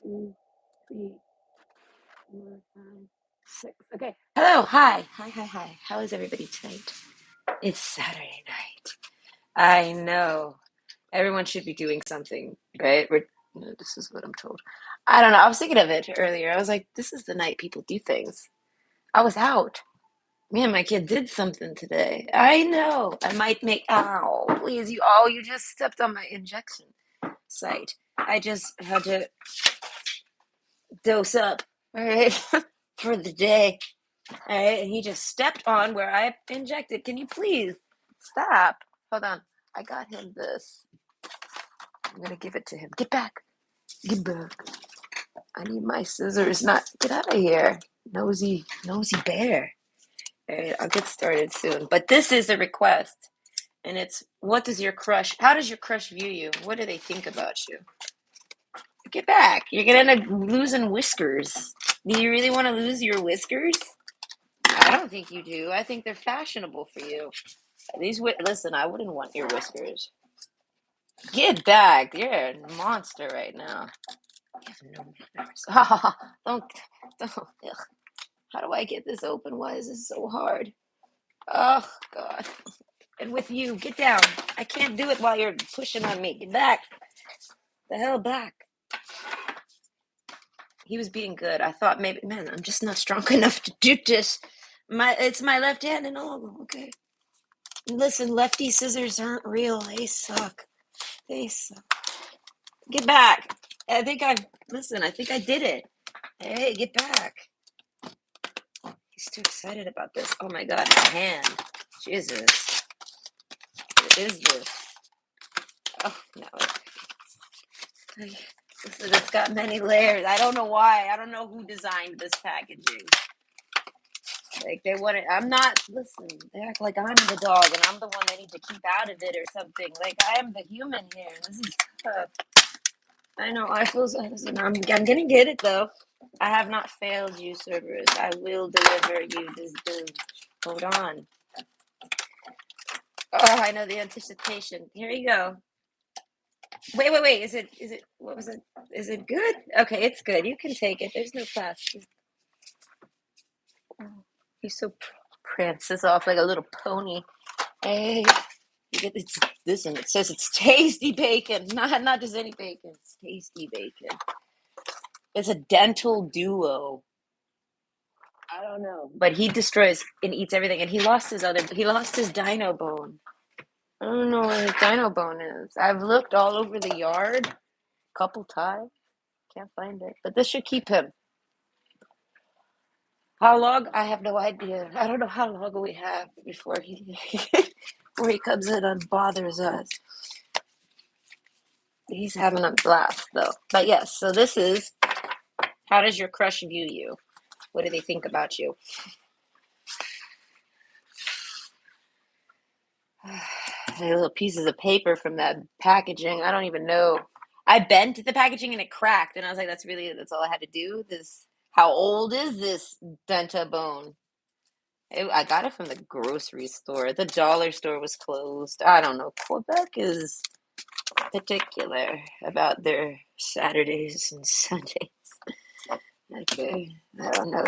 2, 3, 4, 5, 6. Okay. Hello. Hi. Hi. Hi. Hi. How is everybody tonight? It's Saturday night. I know. Everyone should be doing something, right? No, this is what I'm told. I don't know. I was thinking of it earlier. I was like, this is the night people do things. I was out. Me and my kid did something today. I know. I might make. Ow. Please, you. Oh, you just stepped on my injection site. I just had to dose up. All right. For the day. All right, and he just stepped on where I injected. Can you please stop? Hold on. I got him this. I'm gonna give it to him. Get back. Get back. I need my scissors. Not get out of here. Nosy bear. All right, I'll get started soon. But this is a request. And it's how does your crush view you? What do they think about you? Get back. You're gonna end up losing whiskers. Do you really want to lose your whiskers? I don't think you do. I think they're fashionable for you. Listen, I wouldn't want your whiskers. Get back. You're a monster right now. You have no manners. don't, don't. Ugh. How do I get this open? Why is this so hard? Oh, God. And with you, get down. I can't do it while you're pushing on me. Get back. The hell back. He was being good. I thought maybe, man, I'm just not strong enough to do this. It's my left hand and all. Okay. Listen, lefty scissors aren't real. They suck. They suck. Get back. I think I did it. Hey, get back. He's too excited about this. Oh my God, my hand. Jesus. What is this? Oh, no. Listen, it's got many layers. I don't know why. I don't know who designed this packaging. Like, listen, they act like I'm the dog and I'm the one they need to keep out of it or something. Like, I am the human here. This is tough. I know. Listen, I'm gonna get it though. I have not failed you, Cerberus. I will deliver you this doom. Hold on. Oh, I know the anticipation. Here you go. Wait. What was it? Is it good? Okay, it's good. You can take it. There's no plastic. Oh, he's so prances off like a little pony. Hey, you get this one. It says it's tasty bacon. Not just any bacon. It's tasty bacon. It's a dental duo. I don't know. But he destroys and eats everything. And he lost his dino bone. I don't know where his dino bone is. I've looked all over the yard a couple times. Can't find it. But this should keep him. How long? I have no idea. I don't know how long we have before he before he comes in and bothers us. He's having a blast though. But yes, so this is how does your crush view you? What do they think about you? Little pieces of paper from that packaging. I don't even know. I bent the packaging and it cracked, and I was like, that's all I had to do. How old is this Denta bone? I got it from the grocery store. The dollar store was closed. I don't know. Quebec is particular about their Saturdays and Sundays. Okay. I don't know.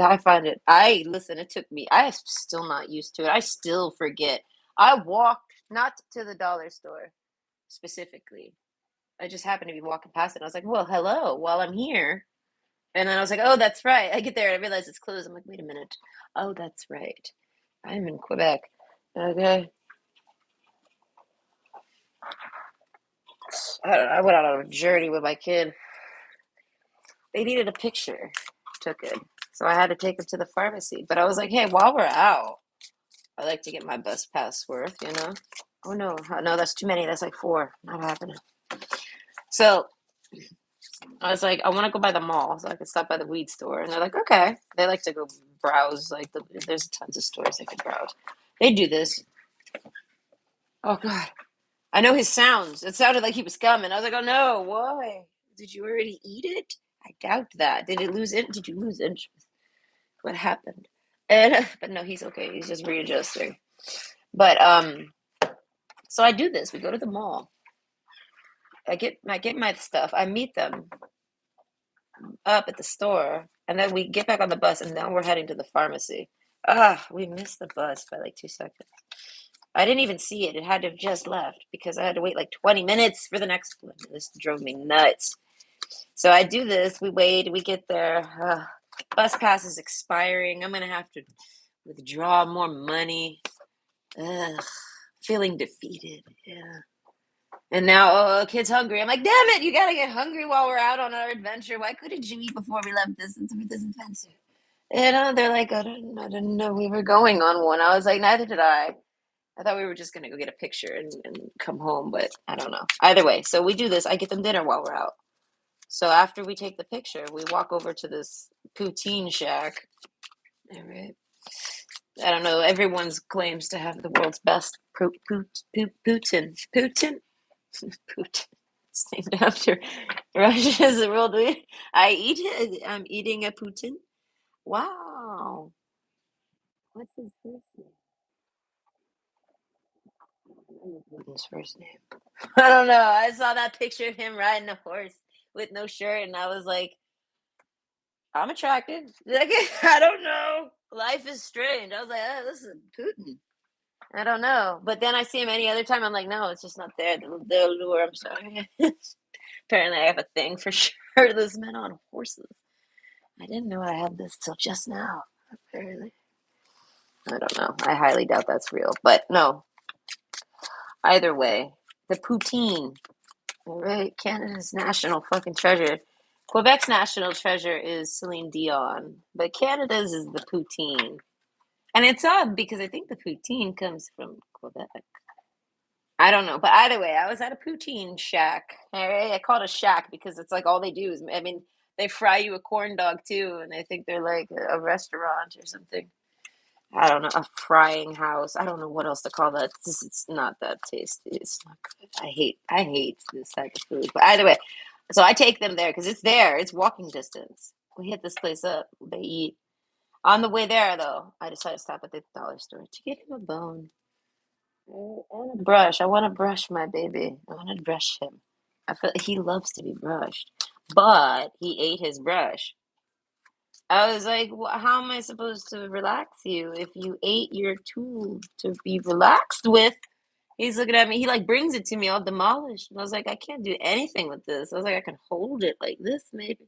I find it, listen, it took me, I'm still not used to it. I still forget. I walked not to the dollar store specifically. I just happened to be walking past it. And I was like, well, hello, while I'm here. And then I was like, oh, that's right. I get there and I realize it's closed. I'm like, wait a minute. Oh, that's right. I'm in Quebec. Okay. I went out on a journey with my kid. They needed a picture. Took it. So I had to take him to the pharmacy. But I was like, hey, while we're out, I like to get my bus pass worth, you know? Oh, no. No, that's too many. That's like 4. Not happening. So I was like, I want to go by the mall so I could stop by the weed store. And they're like, okay. They like to go browse. There's tons of stores they could browse. They do this. Oh, God. I know his sounds. It sounded like he was coming. I was like, oh, no. Why? Did you already eat it? I doubt that. Did you lose interest? What happened? But no, he's okay. He's just readjusting. But so I do this. We go to the mall. I get my stuff. I meet them. up at the store, and then we get back on the bus, and now we're heading to the pharmacy. We missed the bus by like 2 seconds. I didn't even see it. It had to have just left because I had to wait like 20 minutes for the next one. This drove me nuts. So I do this. We wait. We get there. Bus pass is expiring. I'm gonna have to withdraw more money. Ugh, feeling defeated. Yeah. And now, kid's hungry. I'm like, damn it! You gotta get hungry while we're out on our adventure. Why couldn't you eat before we left this adventure? They're like, I didn't know we were going on one. I was like, neither did I. I thought we were just gonna go get a picture and come home, but I don't know. Either way, so we do this. I get them dinner while we're out. So after we take the picture, we walk over to this poutine shack. All right. I don't know. Everyone's claims to have the world's best Putin. Putin. Putin. It's named after Russia's world. I eat it. I'm eating a Putin. Wow. What's his first name? Putin's first name. I don't know. I saw that picture of him riding a horse with no shirt, and I was like, I'm attracted. Like, I don't know. Life is strange. I was like, oh, this is Putin. I don't know. But then I see him any other time. I'm like, no, it's just not there. The allure. I'm sorry. Apparently, I have a thing for shirtless men on horses. I didn't know I had this till just now. Apparently. I don't know. I highly doubt that's real. But no. Either way, the poutine. All right. Canada's national fucking treasure. Quebec's national treasure is Celine Dion. But Canada's is the poutine. And it's odd because I think the poutine comes from Quebec. I don't know, but either way, I was at a poutine shack. All right, I call it a shack because it's like all they do is, I mean, they fry you a corn dog too, and I think they're like a restaurant or something. I don't know, a frying house. I don't know what else to call that. It's not that tasty. It's not good. I hate this type of food. But either way, so I take them there because it's there. It's walking distance. We hit this place up. They eat. On the way there, though, I decided to stop at the dollar store to get him a bone. And a brush. I want to brush my baby. I want to brush him. I feel he loves to be brushed, but he ate his brush. I was like, how am I supposed to relax you if you ate your tool to be relaxed with? He's looking at me. He like brings it to me all demolished. And I was like, I can't do anything with this. I was like, I can hold it like this, maybe.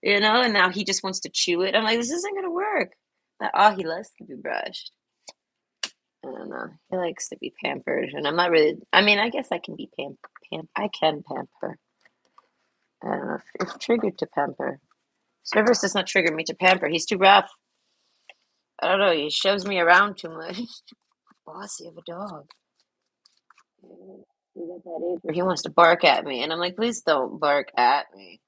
And now he just wants to chew it. I'm like, this isn't going to work. But, oh, he loves to be brushed. I don't know. He likes to be pampered, and I'm not really. I mean, I guess I can be I can pamper. I don't know if triggered to pamper. Service does not trigger me to pamper. He's too rough. I don't know. He shoves me around too much. He's too bossy of a dog. He's at that age where he wants to bark at me, and I'm like, please don't bark at me,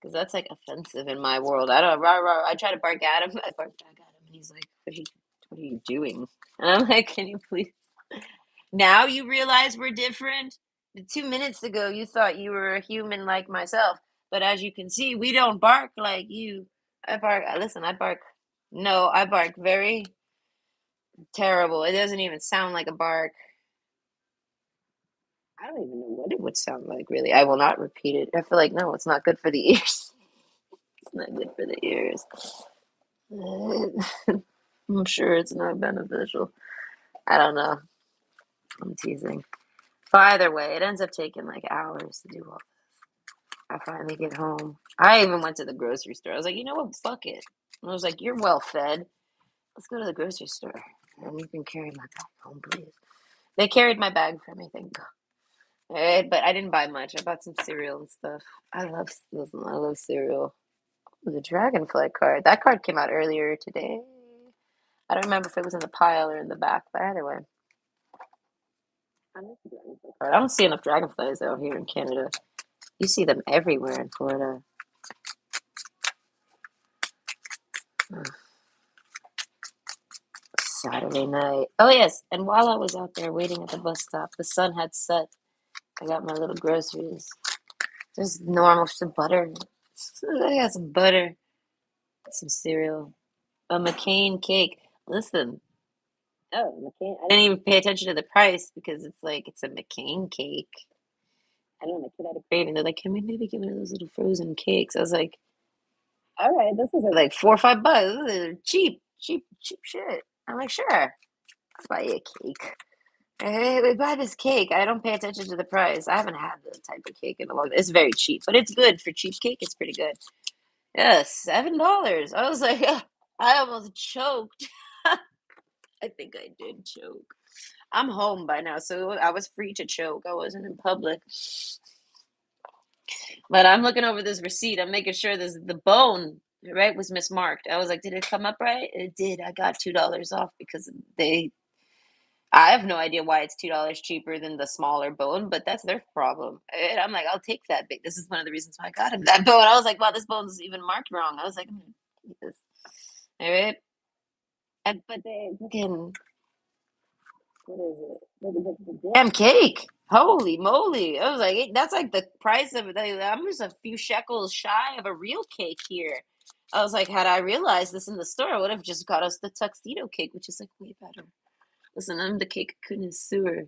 because that's like offensive in my world. I don't. Rah, rah, I try to bark at him. I bark back at him, and he's like, what are you doing? And I'm like, can you please? Now you realize we're different. 2 minutes ago, you thought you were a human like myself, but as you can see, we don't bark like you. I bark. Listen, I bark. No, I bark very terrible. It doesn't even sound like a bark. I don't even know what it would sound like, really. I will not repeat it. I feel like, no, it's not good for the ears. It's not good for the ears. I'm sure it's not beneficial. I don't know. I'm teasing. But either way, it ends up taking like hours to do all I finally get home. I even went to the grocery store. I was like, you know what? Fuck it. And I was like, you're well fed. Let's go to the grocery store. And you can carry my bag home, please. They carried my bag for me, thank God. But I didn't buy much. I bought some cereal and stuff. I love cereal. The dragonfly card. That card came out earlier today. I don't remember if it was in the pile or in the back, but either way. I like the dragonfly card. I don't see enough dragonflies out here in Canada. You see them everywhere in Florida. Saturday night. Oh, yes. And while I was out there waiting at the bus stop, the sun had set. I got my little groceries. Just normal, some butter. I got some butter, some cereal, a McCain cake. Listen, oh, McCain. I didn't even pay attention to the price because it's a McCain cake. I don't know, my kid had a craving. They're like, can we maybe get one of those little frozen cakes? I was like, all right, this is like $4 or $5. This is cheap shit. I'm like, sure, let's buy you a cake. Hey, we buy this cake. I don't pay attention to the price. I haven't had the type of cake in a long. It's very cheap, but it's good for cheap cake. It's pretty good. Yeah, $7. I was like, I almost choked. I think I did choke. I'm home by now, so I was free to choke. I wasn't in public. But I'm looking over this receipt. I'm making sure this the bone, right, was mismarked. I was like, did it come up right? It did. I got $2 off because I have no idea why it's $2 cheaper than the smaller bone, but that's their problem. And I'm like, I'll take that big. This is one of the reasons why I got him that bone. I was like, wow, this bone's even marked wrong. I was like, I'm gonna eat this. All right. But they fucking what is it? The damn cake. Holy moly. I was like, that's like the price of it. I'm just a few shekels shy of a real cake here. I was like, had I realized this in the store, I would have just got us the tuxedo cake, which is like way better. Listen, I'm the cake connoisseur.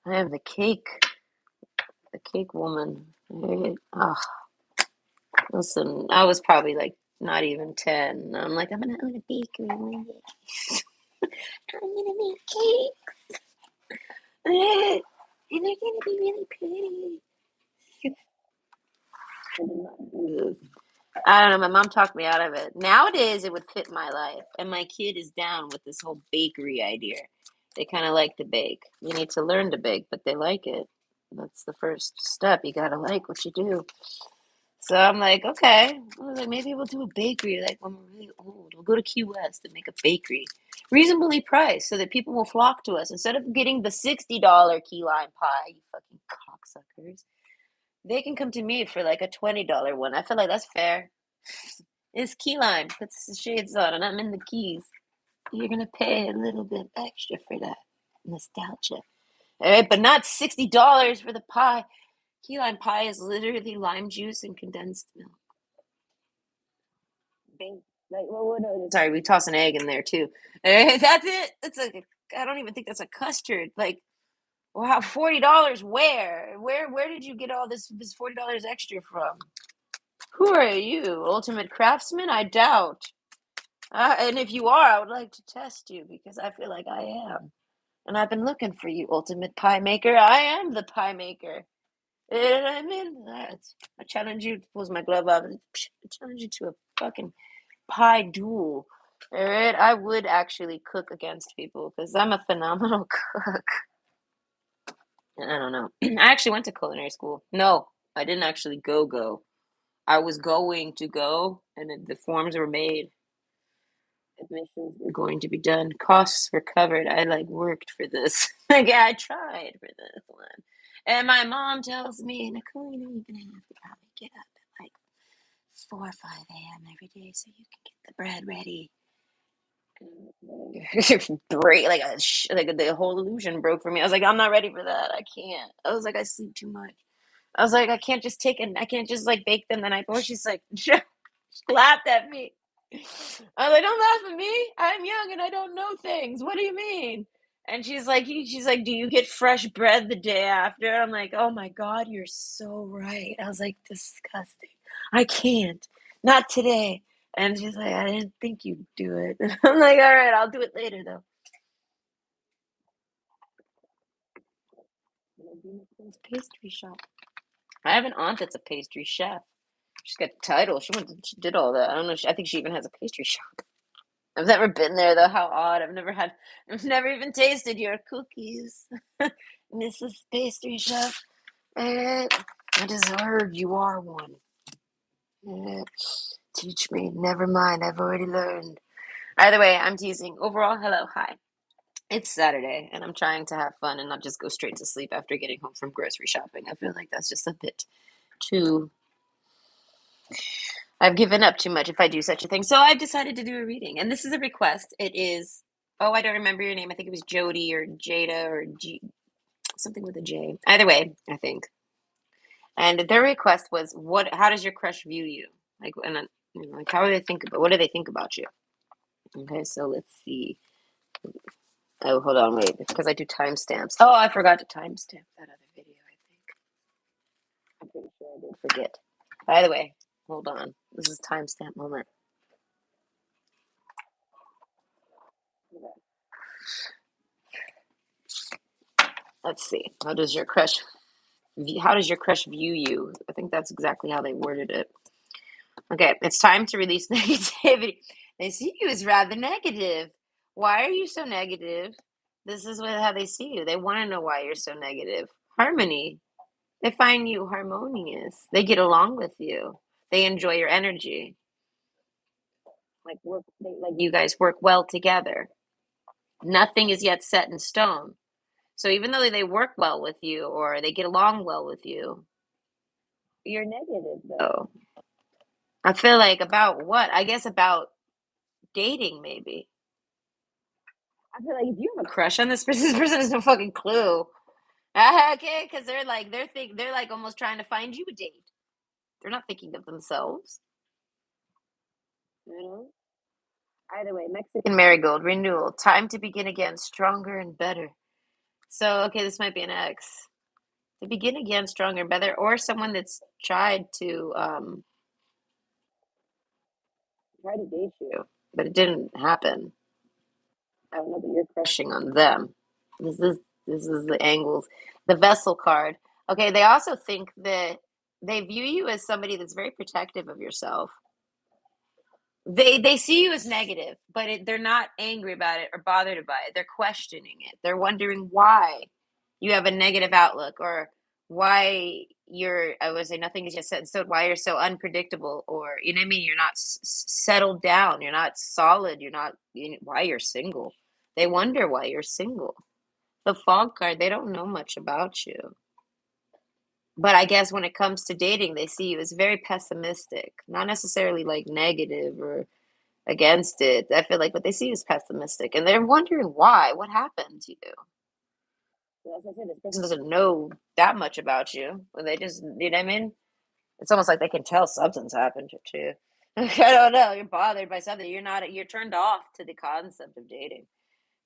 I am the cake woman. Right? Oh, listen, I was probably like not even 10. I'm like, I'm gonna own a bakery one day. I'm gonna make cake. And they're gonna be really pretty. I don't know. My mom talked me out of it. Nowadays, it would fit my life, and my kid is down with this whole bakery idea. They kind of like to bake. You need to learn to bake, but they like it. That's the first step. You gotta like what you do. So I'm like, okay. I was like, maybe we'll do a bakery like when we're really old. We'll go to Key West and make a bakery, reasonably priced, so that people will flock to us instead of getting the $60 key lime pie. You fucking cocksuckers. They can come to me for like a $20 one. I feel like that's fair. It's key lime. Puts the shades on, and I'm in the keys. You're gonna pay a little bit extra for that nostalgia. All right, but not $60 for the pie. Key lime pie is literally lime juice and condensed milk. Like, sorry, we toss an egg in there too. That's it. It's like I don't even think that's a custard. Like, wow, $40. Where did you get all this $40 extra from? Who are you, ultimate craftsman? I doubt. And if you are, I would like to test you because I feel like I am. And I've been looking for you, ultimate pie maker. I am the pie maker. And I'm in that. I challenge you to pulls my glove off. I challenge you to a fucking pie duel. All right, I would actually cook against people because I'm a phenomenal cook. I don't know. I actually went to culinary school. No, I didn't actually go. I was going to go, and then the forms were made. Admissions were going to be done. Costs were covered. I like worked for this. Like, yeah, I tried for this one. And my mom tells me, Nicole, you're gonna have to probably get up at like 4 or 5 a.m. every day so you can get the bread ready. Break like the whole illusion broke for me. I was like, I'm not ready for that. I can't. I was like, I sleep too much. I was like, I can't just take it. I can't just like bake them the night before. She's like, she laughed at me. I was like, don't laugh at me. I'm young and I don't know things. What do you mean? And she's like, do you get fresh bread the day after? I'm like, oh my God, you're so right. I was like, disgusting. I can't. Not today. And she's like, I didn't think you'd do it. I'm like, all right, I'll do it later though. Pastry shop. I have an aunt that's a pastry chef. She's got the title. She did all that. I don't know. I think she even has a pastry shop. I've never been there though. How odd. I've never even tasted your cookies, Mrs. Pastry Chef. I just heard you are one. Teach me. Never mind. I've already learned. Either way, I'm teasing. Overall, hello, hi. It's Saturday, and I'm trying to have fun and not just go straight to sleep after getting home from grocery shopping. I feel like that's just a bit too. I've given up too much if I do such a thing. So I've decided to do a reading, and this is a request. It is. Oh, I don't remember your name. I think it was Jody or Jada or something with a J. Either way, I think. And their request was, "What? How does your crush view you? Like, and like, how do they think about? What do they think about you?" Okay, so let's see. Oh, hold on, wait, because I do timestamps. Oh, I forgot to timestamp that other video. I think I'm pretty sure I did forget. By the way, Hold on. This is timestamp moment. Let's see. How does your crush view you? I think that's exactly how they worded it. Okay, it's time to release negativity. They see you as rather negative. Why are you so negative? This is how they see you. They want to know why you're so negative. Harmony. They find you harmonious. They get along with you. They enjoy your energy. Like you guys work well together. Nothing is yet set in stone. So even though they work well with you or they get along well with you, you're negative though. I feel like about what? I guess about dating maybe. I feel like if you have a crush on this person has no fucking clue. Okay, because they're like almost trying to find you a date. They're not thinking of themselves. You know. Either way, Mexican marigold renewal. Time to begin again, stronger and better. So okay, this might be an ex. To begin again, stronger and better, or someone that's tried to date you, but it didn't happen. I don't know, but you're crushing on them. This is this is the angles. The vessel card. Okay, they also think that they view you as somebody that's very protective of yourself. They see you as negative, but they're not angry about it or bothered by it. They're questioning it. They're wondering why you have a negative outlook or why you're. I would say nothing is just set in stone. Why you're so unpredictable, or you know what I mean. You're not settled down. You're not solid. You're not. Why you're single. They wonder why you're single. The fog card. They don't know much about you. But I guess when it comes to dating, they see you as very pessimistic, not necessarily like negative or against it. I feel like what they see is pessimistic, and they're wondering why. What happened to you? Well, as I said, this person doesn't know that much about you. They just, you know what I mean? It's almost like they can tell something's happened to you. I don't know. You're bothered by something. You're not. You're turned off to the concept of dating.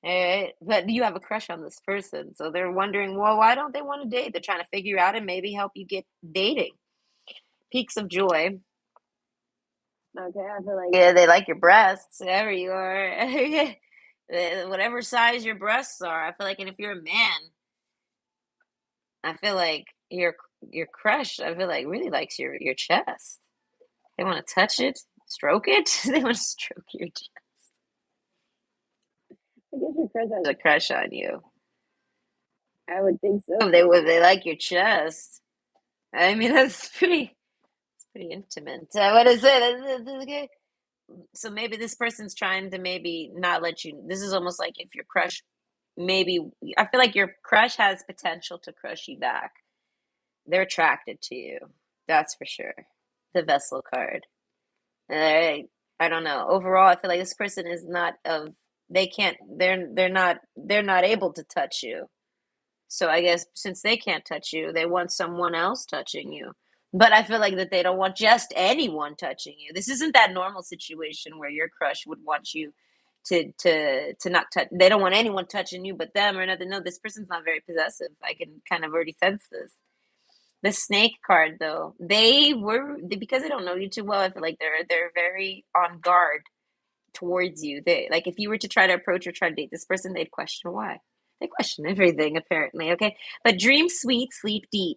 But you have a crush on this person, so they're wondering, well, why don't they want to date? They're trying to figure out and maybe help you get dating. Peaks of joy. Okay, I feel like yeah, they like your breasts, whatever you are, whatever size your breasts are. I feel like, and if you're a man, I feel like your crush. I feel like really likes your chest. They want to touch it, stroke it. They want to stroke your chest. I guess your crush has a crush on you. I would think so. They would. They like your chest. I mean, that's pretty intimate. What is it? Okay. So maybe this person's trying to maybe not let you. This is almost like if your crush maybe I feel like your crush has potential to crush you back. They're attracted to you. That's for sure. The vessel card. I don't know. Overall, I feel like this person is not of they can't they're not able to touch you. So I guess since they can't touch you, they want someone else touching you. But I feel like that they don't want just anyone touching you. This isn't that normal situation where your crush would want you to not touch. They don't want anyone touching you but them or nothing. No, this person's not very possessive. I can kind of already sense this. The snake card though, because they don't know you too well. I feel like they're very on guard towards you. They like if you were to try to approach or try to date this person, they'd question why. They question everything apparently. Okay, but dream sweet, sleep deep.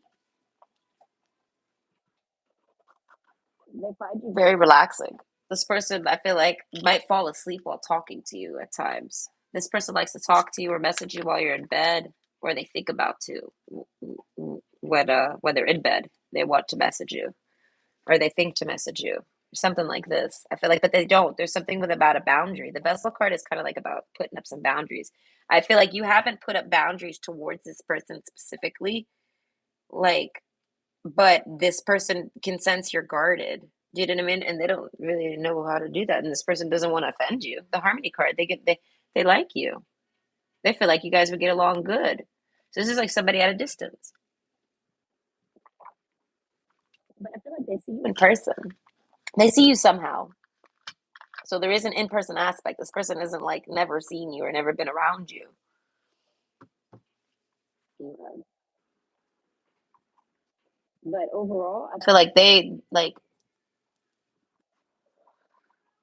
They find you very relaxing. This person, I feel like, might fall asleep while talking to you at times. This person likes to talk to you or message you while you're in bed, or they think about to when they're in bed, they want to message you, or they think to message you, or something like this. I feel like, but they don't. There's something with about a boundary. The vessel card is kind of like about putting up some boundaries. I feel like you haven't put up boundaries towards this person specifically, like but this person can sense you're guarded. Do you know what I mean? And they don't really know how to do that. And this person doesn't want to offend you. The harmony card, they like you. They feel like you guys would get along good. So this is like somebody at a distance. But I feel like they see you in person. They see you somehow. So there is an in-person aspect. This person isn't like never seen you or never been around you. Okay. But overall, I feel like they like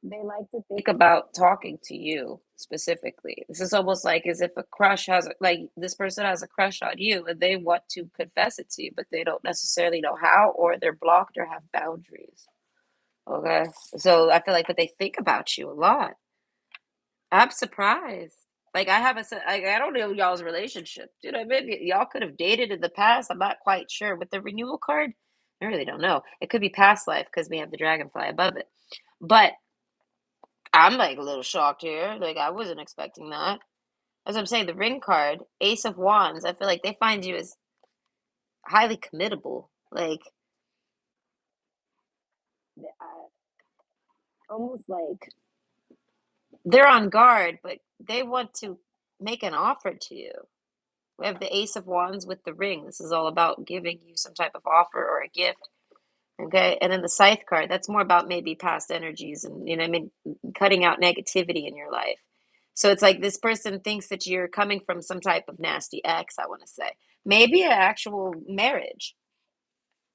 they like to think about talking to you specifically. This is almost like as if a crush has, like, this person has a crush on you and they want to confess it to you, but they don't necessarily know how, or they're blocked or have boundaries. Okay. So I feel like, but they think about you a lot. I'm surprised. Like I have I don't know y'all's relationship. You know, maybe y'all could have dated in the past. I'm not quite sure. With the renewal card, I really don't know. It could be past life because we have the dragonfly above it. But I'm like a little shocked here. Like I wasn't expecting that. As I'm saying, the ring card, Ace of Wands, I feel like they find you as highly committable. Like almost like they're on guard, but they want to make an offer to you. We have the Ace of Wands with the ring. This is all about giving you some type of offer or a gift. Okay. And then the Scythe card, that's more about maybe past energies and, you know, what I mean, cutting out negativity in your life. So it's like this person thinks that you're coming from some type of nasty ex, I want to say. Maybe an actual marriage.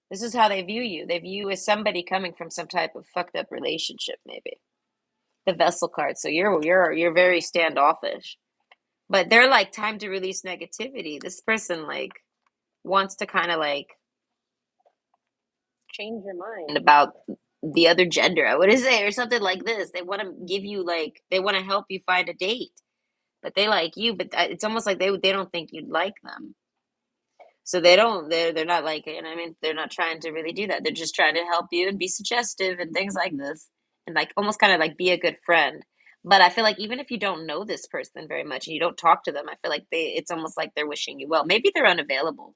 This is how they view you. They view you as somebody coming from some type of fucked up relationship, maybe. The Vessel card. So you're very standoffish. But they're like time to release negativity. This person like wants to kind of like change your mind about the other gender, I would say, or something like this. They want to give you like they want to help you find a date, but they like you. But it's almost like they don't think you'd like them, so they don't. They're not like you know. What I mean, they're not trying to really do that. They're just trying to help you and be suggestive and things like this, and like almost kind of like be a good friend. But I feel like even if you don't know this person very much and you don't talk to them, I feel like it's almost like they're wishing you well. Maybe they're unavailable.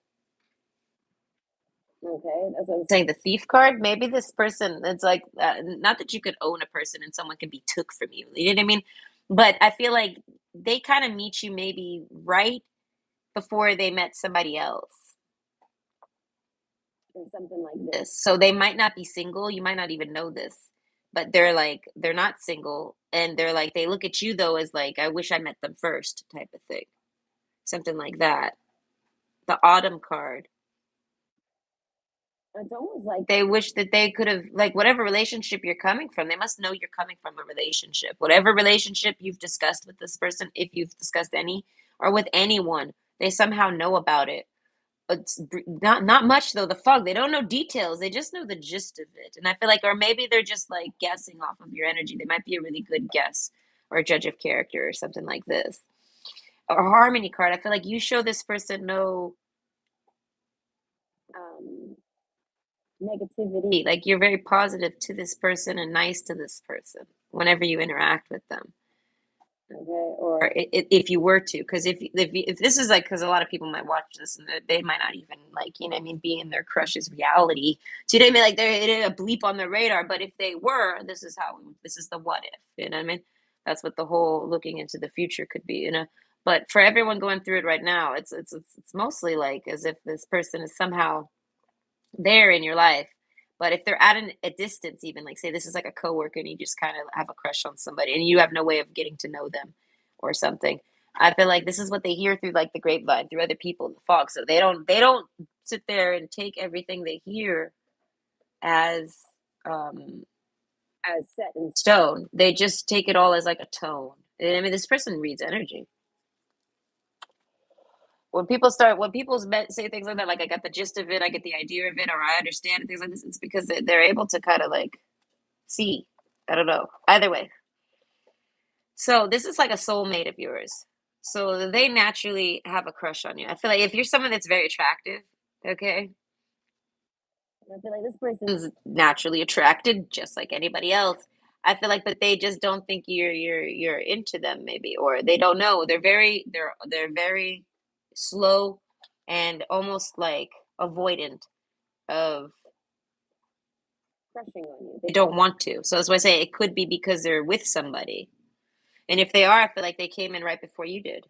Okay, that's what I'm saying. The thief card, maybe this person, it's like, not that you could own a person and someone can be took from you. You know what I mean? But I feel like they kind of meet you maybe right before they met somebody else or something like this. So they might not be single. You might not even know this, but they're like, they're not single. And they're like, they look at you though as like, I wish I met them first type of thing. Something like that. The autumn card. It's almost like they wish that they could have, like, whatever relationship you're coming from, they must know you're coming from a relationship. Whatever relationship you've discussed with this person, if you've discussed any, or with anyone, they somehow know about it. It's not much though. The fog, they don't know details. They just know the gist of it. And I feel like, or maybe they're just like guessing off of your energy. They might be a really good guess or a judge of character or something like this. Or harmony card. I feel like you show this person no um negativity. Like you're very positive to this person and nice to this person whenever you interact with them. Okay, or if you were to, because if this is like, because a lot of people might watch this and they might not even like, you know, what I mean, be in their crush's reality. So you know what I mean, like they're a bleep on their radar. But if they were, this is the what if. You know what I mean? That's what the whole looking into the future could be. You know, but for everyone going through it right now, it's mostly like as if this person is somehow there in your life. But if they're at a distance, even like say this is like a coworker and you just kind of have a crush on somebody and you have no way of getting to know them or something, I feel like this is what they hear through like the grapevine, through other people in the fog. So they don't sit there and take everything they hear as um set in stone. They just take it all as like a tone. And I mean, this person reads energy. When people say things like that, like I got the gist of it, I get the idea of it, or I understand things like this, it's because they're able to kind of like see. I don't know. Either way. So this is like a soulmate of yours. So they naturally have a crush on you. I feel like if you're someone that's very attractive, okay, I feel like this person's naturally attracted just like anybody else. I feel like, but they just don't think you're into them maybe, or they don't know. They're very slow and almost like avoidant of crushing on you. They don't want to. So that's why I say it could be because they're with somebody. And if they are, I feel like they came in right before you did.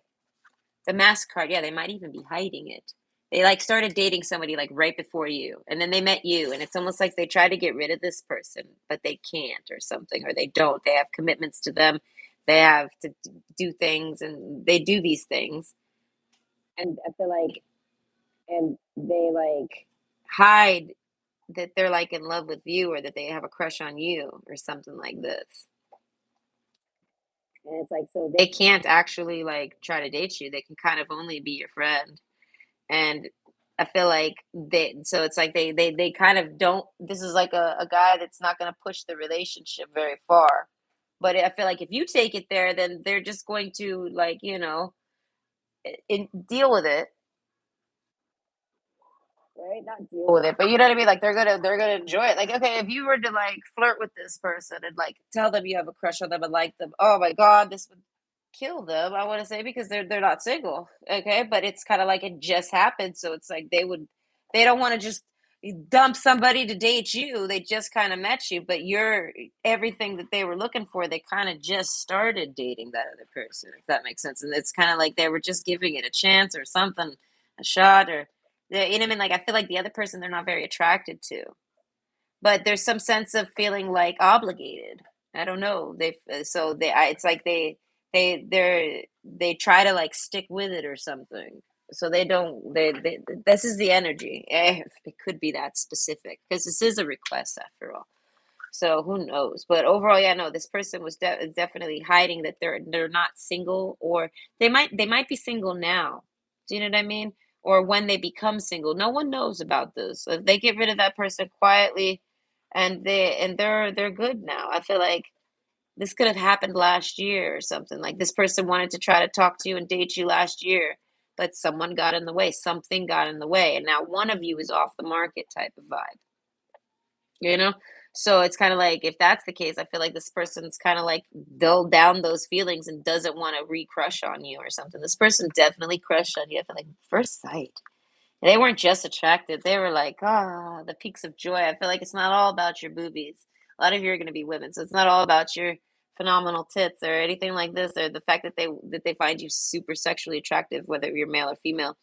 The mask card, yeah, they might even be hiding it. They like started dating somebody like right before you, and then they met you, and it's almost like they try to get rid of this person, but they can't or something, or they don't. They have commitments to them. They have to do things, and they do these things. And I feel like, and they like hide that they're like in love with you or that they have a crush on you or something like this. And it's like, so they can't actually like try to date you. They can kind of only be your friend. And I feel like so it's like they kind of don't, this is like a guy that's not gonna push the relationship very far. But I feel like if you take it there, then they're just going to like, deal with it. Right? Not deal with it, but you know what I mean? Like they're gonna enjoy it. Like, okay, if you were to like flirt with this person and like tell them you have a crush on them and like them, oh my god, this would kill them, I want to say, because they're not single. Okay, but it's kind of like it just happened, so it's like they don't want to just dump somebody to date you. They just kind of met you, but you're everything that they were looking for. They kind of just started dating that other person, if that makes sense. And it's kind of like they were just giving it a chance or something, a shot, or you know what I mean. Like I feel like the other person they're not very attracted to, but there's some sense of feeling like obligated. I don't know. So it's like they try to like stick with it or something. So they don't they this is the energy. It could be that specific because this is a request after all. So who knows? But overall, yeah, no, this person was definitely hiding that they're not single, or they might be single now. Do you know what I mean? Or when they become single, no one knows about this. So if they get rid of that person quietly, and they're good now. I feel like this could have happened last year or something. Like this person wanted to try to talk to you and date you last year, but someone got in the way. Something got in the way, and now one of you is off the market type of vibe. You know? So it's kind of like if that's the case, I feel like this person's kind of like dulled down those feelings and doesn't want to re-crush on you or something. This person definitely crushed on you. I feel like first sight. They weren't just attracted. They were like, ah, the peaks of joy. I feel like it's not all about your boobies. A lot of you are going to be women, so it's not all about your phenomenal tits or anything like this, or the fact that they find you super sexually attractive, whether you're male or female.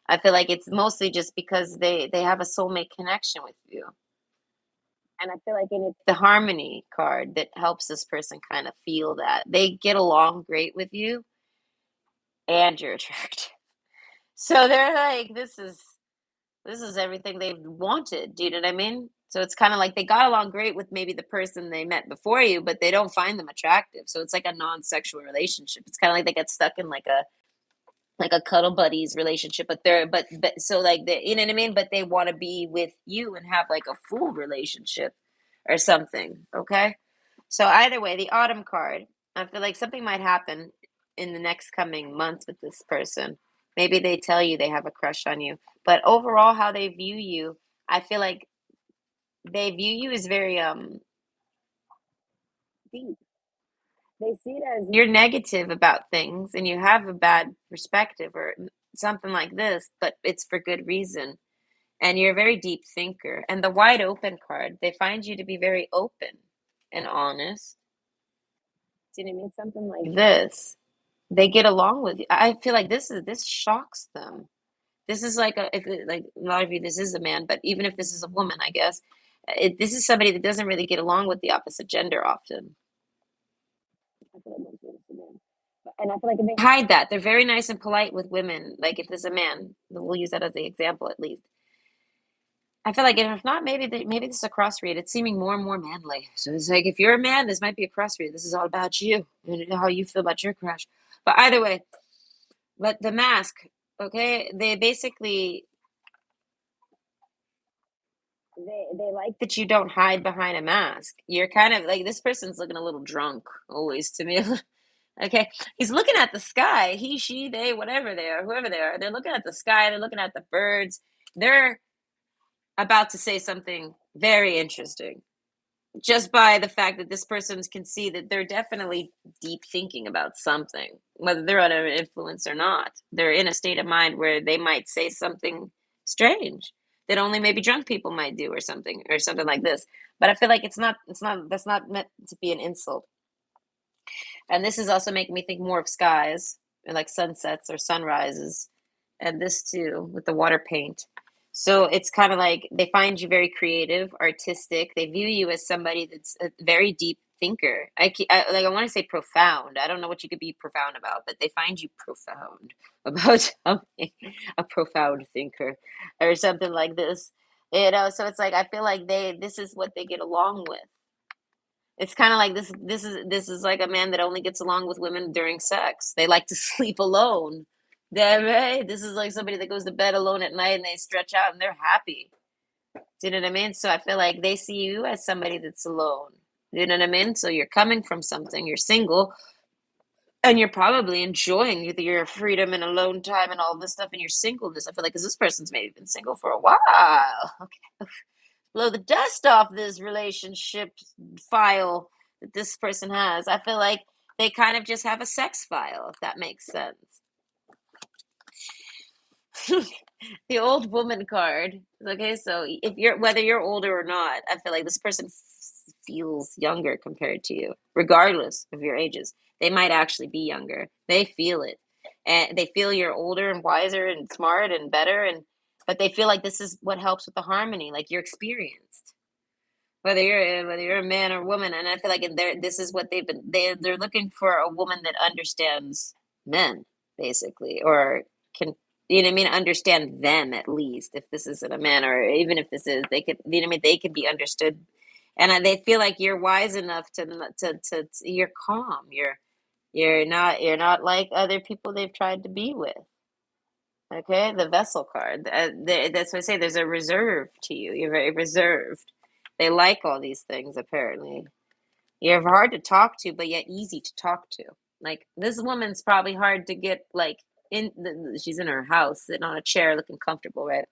I feel like it's mostly just because they have a soulmate connection with you. And I feel like it's the harmony card that helps this person kind of feel that. They get along great with you and you're attractive. So they're like, this is everything they've wanted. Do you know what I mean? So it's kind of like they got along great with maybe the person they met before you, but they don't find them attractive. So it's like a non-sexual relationship. It's kind of like they get stuck in like a cuddle buddies relationship, but they're but so like they, you know what I mean? But they want to be with you and have like a full relationship or something. Okay. So either way, the autumn card, I feel like something might happen in the next coming months with this person. Maybe they tell you they have a crush on you, but overall, how they view you, I feel like they view you as very deep. They see it as you're negative about things and you have a bad perspective or something like this, but it's for good reason. And you're a very deep thinker. And the wide open card, they find you to be very open and honest. Do you know what I mean? Something like this. They get along with you. I feel like this shocks them. This is like like a lot of you, this is a man, but even if this is a woman, I guess this is somebody that doesn't really get along with the opposite gender often. I feel like most women are men. And I feel like they hide that. They're very nice and polite with women. Like if there's a man, we'll use that as the example at least. I feel like, and if not, maybe this is a cross read. It's seeming more and more manly. So it's like if you're a man, this might be a cross read. This is all about you and how you feel about your crush. But either way, but the mask, okay, they basically they like that you don't hide behind a mask. You're kind of like this person's looking a little drunk always to me. Okay, he's looking at the sky. He, she, they, whatever they are, whoever they are, they're looking at the sky. They're looking at the birds. They're about to say something very interesting just by the fact that this person can see that they're definitely deep thinking about something, whether they're under influence or not. They're in a state of mind where they might say something strange that only maybe drunk people might do or something like this. But I feel like that's not meant to be an insult. And this is also making me think more of skies and like sunsets or sunrises. And this too with the water paint. So it's kind of like they find you very creative, artistic. They view you as somebody that's a very deep thinker. Like I want to say profound. I don't know what you could be profound about, but they find you profound about something, a profound thinker or something like this. So it's like I feel like this is what they get along with. It's kind of like this is like a man that only gets along with women during sex. They like to sleep alone. They're right. This is like somebody that goes to bed alone at night and they stretch out and they're happy. Do you know what I mean? So I feel like they see you as somebody that's alone. You know what I mean? So you're coming from something. You're single, and you're probably enjoying your freedom and alone time and all this stuff and your singleness. I feel like because this person's maybe been single for a while. Okay, blow the dust off this relationship file that this person has. I feel like they kind of just have a sex file, if that makes sense. The old woman card. Okay, so if you're whether you're older or not, I feel like this person feels younger compared to you, regardless of your ages. They might actually be younger. They feel it. And they feel you're older and wiser and smart and better and but they feel like this is what helps with the harmony, like you're experienced. Whether you're a man or woman, and I feel like this is what they're looking for a woman that understands men, basically, or can you know what I mean, understand them at least. If this isn't a man, or even if this is, they could you know what I mean, they could be understood, and they feel like you're wise enough you're calm, you're not like other people they've tried to be with. Okay, the vessel card. That's what I say. There's a reserve to you. You're very reserved. They like all these things, apparently. You're hard to talk to, but yet easy to talk to. Like, this woman's probably hard to get, like, she's in her house, sitting on a chair, looking comfortable, right?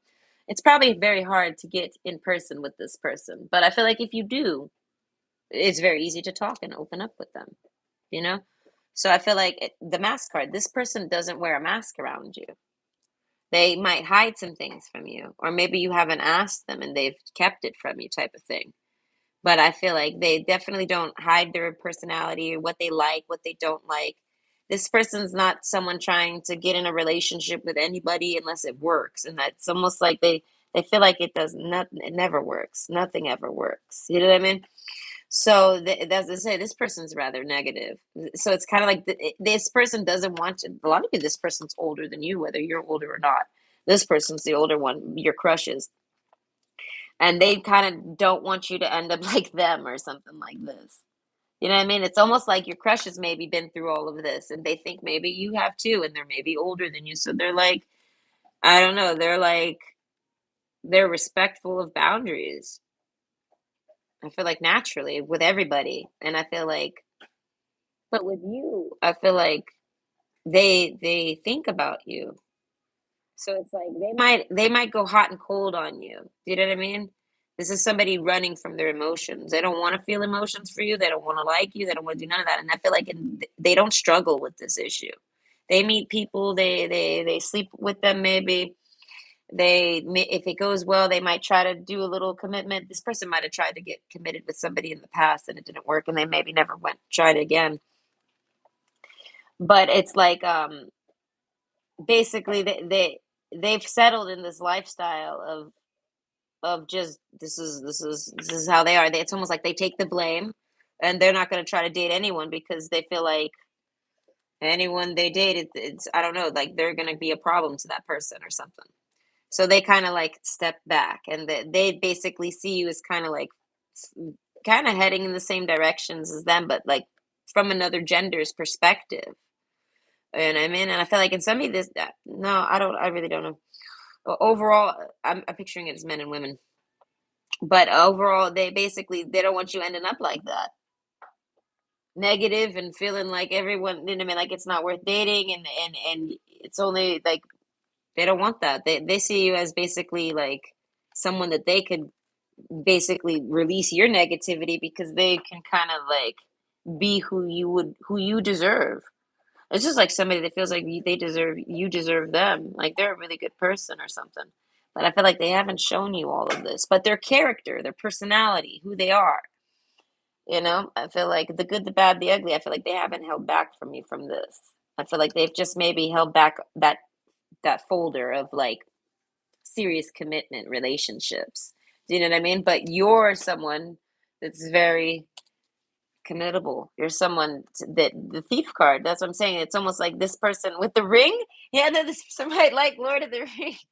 It's probably very hard to get in person with this person. But I feel like if you do, it's very easy to talk and open up with them, you know? So I feel like the mask card, this person doesn't wear a mask around you. They might hide some things from you, or maybe you haven't asked them and they've kept it from you, type of thing. But I feel like they definitely don't hide their personality or what they like, what they don't like. This person's not someone trying to get in a relationship with anybody unless it works, and that's almost like they feel like it does not, it never works. Nothing ever works. You know what I mean? So as I say, this person's rather negative. So it's kind of like this person doesn't want to. A lot of you, this person's older than you, whether you're older or not. This person's the older one, your crushes, and they kind of don't want you to end up like them or something like this. You know what I mean? It's almost like your crushes maybe been through all of this, and they think maybe you have too, and they're maybe older than you, so they're like, I don't know, they're respectful of boundaries. I feel like naturally with everybody, and I feel like but with you, I feel like they think about you. So it's like they might go hot and cold on you. Do you know what I mean? This is somebody running from their emotions. They don't want to feel emotions for you. They don't want to like you. They don't want to do none of that. And I feel like they don't struggle with this issue. They meet people. They sleep with them. Maybe if it goes well, they might try to do a little commitment. This person might have tried to get committed with somebody in the past and it didn't work, and they maybe never went tried again. But it's like basically they've settled in this lifestyle of just this is how they are. It's almost like they take the blame, and they're not going to try to date anyone because they feel like anyone they date, it's I don't know, like they're going to be a problem to that person or something. So they kind of like step back, and they basically see you as kind of like kind of heading in the same directions as them, but like from another gender's perspective. And I mean, and I feel like in some of this, no, I really don't know. Overall, I'm picturing it as men and women, but overall, they don't want you ending up like that, negative and feeling like everyone, you know what I mean, like it's not worth dating, and it's only like they don't want that. They see you as basically like someone that they could basically release your negativity because they can kind of like be who you deserve. It's just like somebody that feels like you deserve them, like they're a really good person or something. But I feel like they haven't shown you all of this. But their character, their personality, who they are, I feel like the good, the bad, the ugly, I feel like they haven't held back from you from this. I feel like they've just maybe held back that folder of like serious commitment relationships. Do you know what I mean? But you're someone that's very committable. You're someone that the thief card. That's what I'm saying. It's almost like this person with the ring. Yeah, that this person might like Lord of the Rings.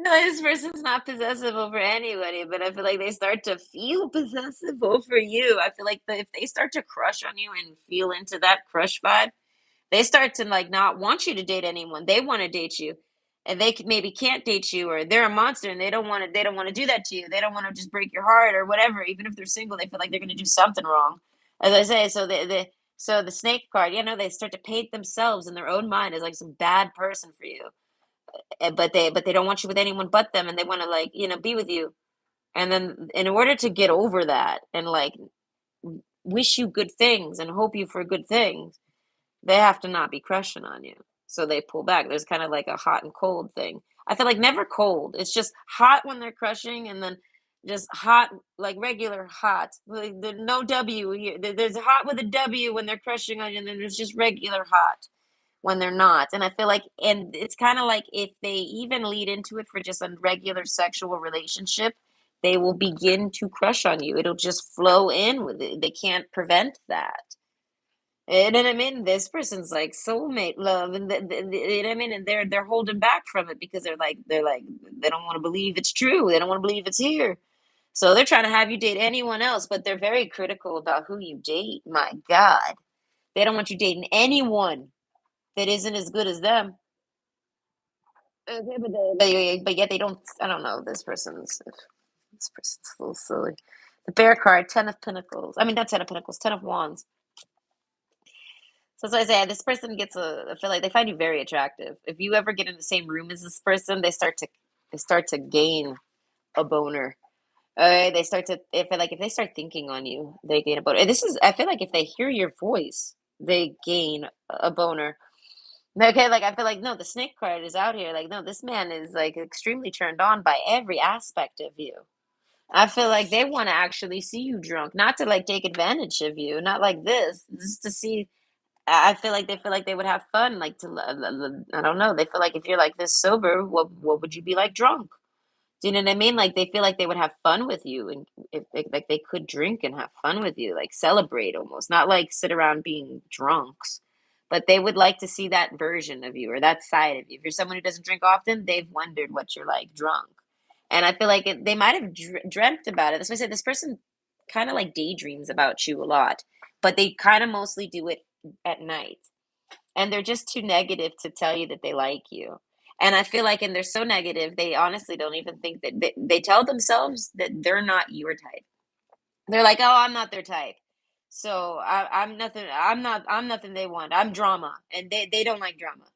No, this person's not possessive over anybody, but I feel like they start to feel possessive over you. I feel like if they start to crush on you and feel into that crush vibe, they start to like not want you to date anyone. They want to date you. And maybe can't date you, or they're a monster and they don't want to do that to you. They don't want to just break your heart or whatever. Even if they're single, they feel like they're going to do something wrong. As I say, so the snake card, they start to paint themselves in their own mind as like some bad person for you. But they don't want you with anyone but them, and they want to like be with you. And then in order to get over that and like wish you good things and hope you for good things, they have to not be crushing on you. So they pull back. There's kind of like a hot and cold thing. I feel like never cold. It's just hot when they're crushing, and then just hot, like regular hot. Like there's no W here. There's hot with a W when they're crushing on you, and then there's just regular hot when they're not. And I feel like, and it's kind of like if they even lead into it for just a regular sexual relationship, they will begin to crush on you. It'll just flow in with it. They can't prevent that. And then I mean, this person's like soulmate love, and you know what I mean, and they're holding back from it because they're like they don't want to believe it's true. They don't want to believe it's here. So they're trying to have you date anyone else, but they're very critical about who you date. My God, they don't want you dating anyone that isn't as good as them. Okay, but yet they don't. I don't know. This person's a little silly. The bear card, Ten of Pentacles. I mean, not Ten of Pentacles, Ten of Wands. So that's why I say this person I feel like they find you very attractive. If you ever get in the same room as this person, they start to gain a boner. They start to if like if they start thinking on you, they gain a boner. And this is I feel like if they hear your voice, they gain a boner. Okay, like I feel like no, the snake card is out here. Like no, this man is like extremely turned on by every aspect of you. I feel like they want to actually see you drunk, not to like take advantage of you, not like this, just to see. I feel like they feel like they would have fun, like I don't know. They feel like if you're like this sober, what would you be like drunk? Do you know what I mean? Like they feel like they would have fun with you, and if like they could drink and have fun with you, like celebrate almost, not like sit around being drunks, but they would like to see that version of you or that side of you. If you're someone who doesn't drink often, they've wondered what you're like drunk, and I feel like they might have dreamt about it. That's why I said this person kind of like daydreams about you a lot, but they kind of mostly do it at night, and they're just too negative to tell you that they like you. And I feel like, and they're so negative, they honestly don't even think that they tell themselves that they're not your type. They're like, oh, I'm not their type. So I'm nothing. I'm nothing they want. I'm drama, and they don't like drama.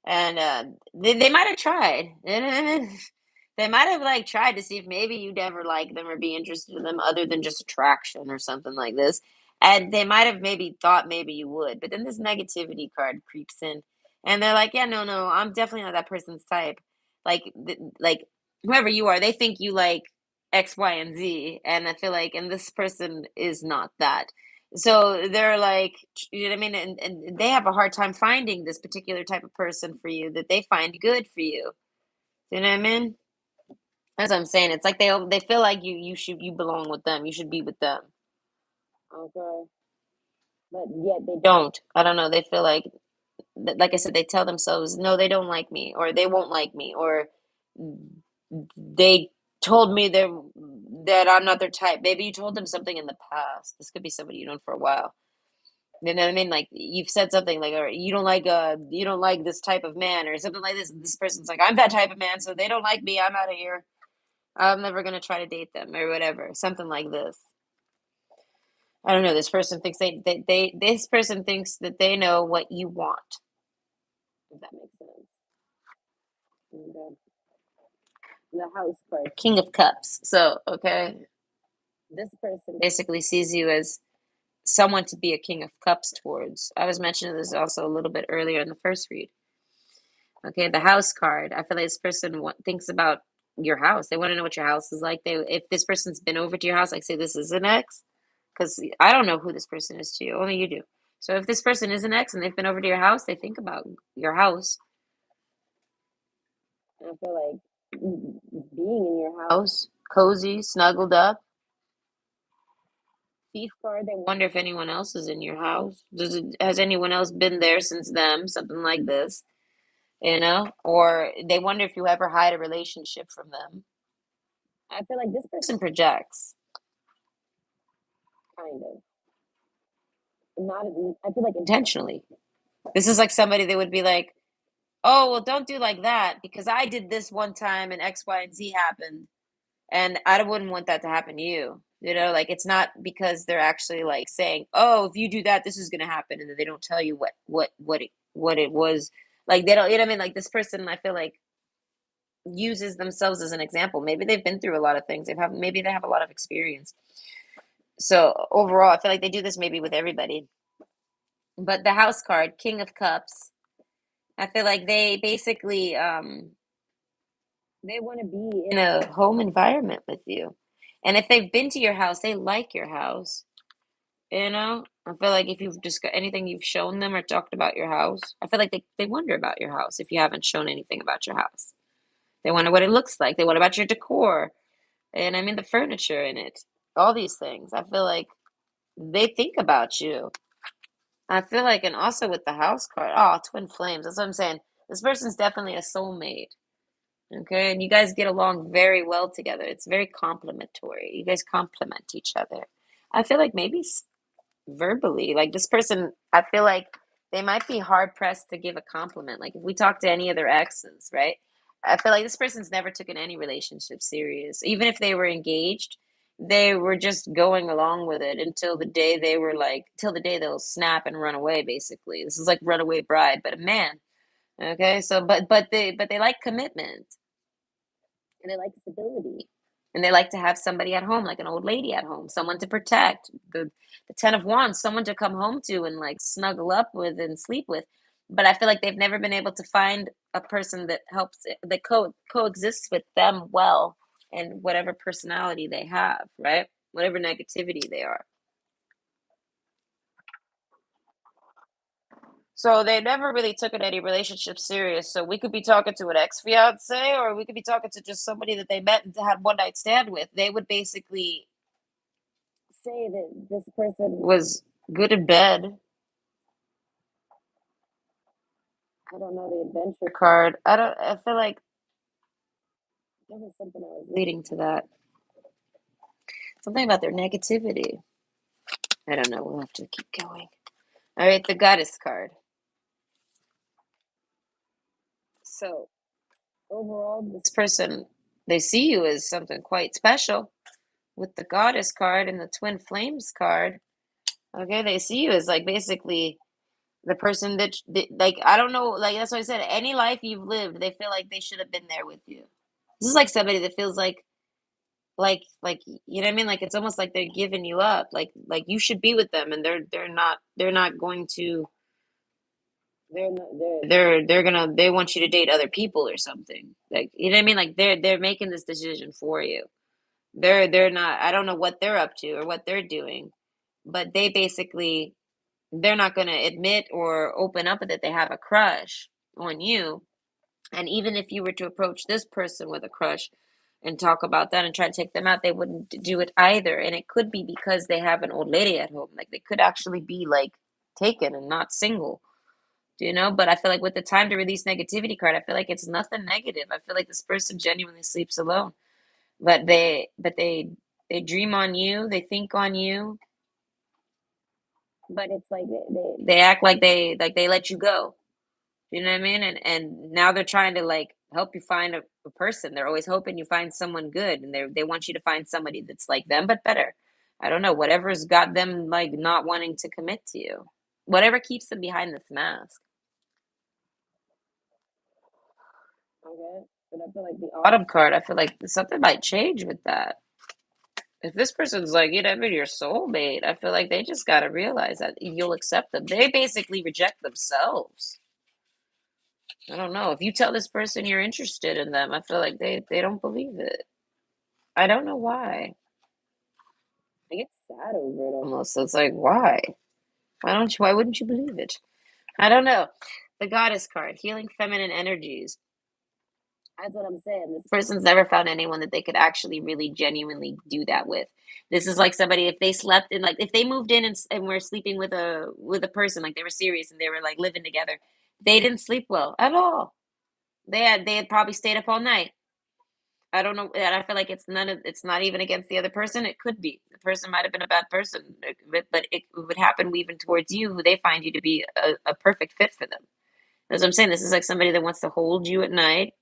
And they might have tried. They might have like tried to see if maybe you'd ever like them or be interested in them other than just attraction or something like this. And they might have maybe thought maybe you would, but then this negativity card creeps in, and they're like, "Yeah, no, no, I'm definitely not that person's type." Like whoever you are, they think you like X, Y, and Z, and I feel like, and this person is not that. So they're like, you know what I mean? And they have a hard time finding this particular type of person for you that they find good for you. You know what I mean? That's what I'm saying. It's like they feel like you belong with them. You should be with them. Okay. But yet they don't. I don't know. They feel like I said, they tell themselves, no, they don't like me, or they won't like me, or they told me that I'm not their type. Maybe you told them something in the past. This could be somebody you've known for a while. You know what I mean? Like you've said something like, or you don't like this type of man or something like this. And this person's like, I'm that type of man, so they don't like me. I'm out of here. I'm never gonna try to date them or whatever. Something like this. I don't know. This person thinks this person thinks that they know what you want. If that makes sense. And, the house card, King of Cups. So, okay, this person basically sees you as someone to be a King of Cups towards. I was mentioning this also a little bit earlier in the first read. Okay, the house card. I feel like this person thinks about your house. They want to know what your house is like. If this person's been over to your house, like say this is an ex, because I don't know who this person is to you. Only you do. So if this person is an ex and they've been over to your house, they think about your house. And I feel like being in your house, cozy, snuggled up. Thief card. They wonder if anyone else is in your house. Has anyone else been there since them? Something like this. or they wonder if you ever hide a relationship from them. I feel like this person projects, kind of. Not, I feel like intentionally. This is like somebody that would be like, oh, well, don't do like that because I did this one time and X, Y, and Z happened. And I wouldn't want that to happen to you. Like it's not because they're actually like saying, "Oh, if you do that, this is going to happen," and then they don't tell you what it was. Like they don't, you know what I mean? Like this person, I feel like uses themselves as an example. Maybe they've been through a lot of things. Maybe they have a lot of experience. So overall, I feel like they do this maybe with everybody. But the house card, King of Cups, I feel like they basically they want to be in a home environment with you. And if they've been to your house, they like your house. I feel like if you've just got anything you've shown them or talked about your house, I feel like they wonder about your house if you haven't shown anything about your house. They wonder what it looks like. They wonder about your decor. And I mean the furniture in it. All these things. I feel like they think about you. I feel like, and also with the house card, oh, twin flames. That's what I'm saying. This person's definitely a soulmate. Okay, and you guys get along very well together. It's very complimentary. You guys complement each other. I feel like maybe verbally, like this person, I feel like they might be hard pressed to give a compliment. Like if we talk to any of their exes, right? I feel like this person's never taken any relationship serious. Even if they were engaged, they were just going along with it until the day they were like, till the day they'll snap and run away, basically. This is like runaway bride, but a man. Okay, so but they like commitment and they like stability. And they like to have somebody at home, like an old lady at home, someone to protect. The Ten of Wands, someone to come home to and like snuggle up with and sleep with. But I feel like they've never been able to find a person that helps that coexists with them well and whatever personality they have, right? Whatever negativity they are. So they never really took any relationship serious. So we could be talking to an ex fiance, or we could be talking to just somebody that they met and had one night stand with. They would basically say that this person was good in bed. I don't know the adventure card. I don't. I feel like there was something I was leading to that. Something about their negativity. I don't know. We'll have to keep going. All right, the goddess card. So overall, this person, they see you as something quite special with the goddess card and the twin flames card. Okay, they see you as like basically the person that like I don't know, like that's what I said. Any life you've lived, they feel like they should have been there with you. This is like somebody that feels like you know what I mean? Like it's almost like they're giving you up. Like you should be with them, and they're not going to. They're gonna they want you to date other people or something. Like you know what I mean? Like they're making this decision for you. They're not. I don't know what they're up to or what they're doing, but they basically they're not going to admit or open up that they have a crush on you. And even if you were to approach this person with a crush and talk about that and try to take them out, they wouldn't do it either. And it could be because they have an old lady at home. Like they could actually be like taken and not single. Do you know? But I feel like with the time to release negativity card, I feel like it's nothing negative. I feel like this person genuinely sleeps alone. But they dream on you, they think on you, but it's like they act like they let you go. You know what I mean? And now they're trying to like help you find a person. They're always hoping you find someone good, and they want you to find somebody that's like them but better. I don't know, whatever's got them like not wanting to commit to you. Whatever keeps them behind this mask. Okay. But I feel like the autumn card, I feel like something might change with that. If this person's like, you know, maybe your soulmate, I feel like they just got to realize that you'll accept them. They basically reject themselves. I don't know. If you tell this person you're interested in them, I feel like they don't believe it. I don't know why. I get sad over it almost. It's like, why? Why wouldn't you believe it? I don't know. The goddess card, healing feminine energies. That's what I'm saying. This person's never found anyone that they could actually really genuinely do that with. This is like somebody if they slept in like if they moved in and were sleeping with a person like they were serious and they were like living together, they didn't sleep well at all. They had probably stayed up all night. I don't know, and I feel like it's not even against the other person. It could be the person might have been a bad person, but it would happen even towards you, who they find you to be a perfect fit for them. That's what I'm saying. This is like somebody that wants to hold you at night.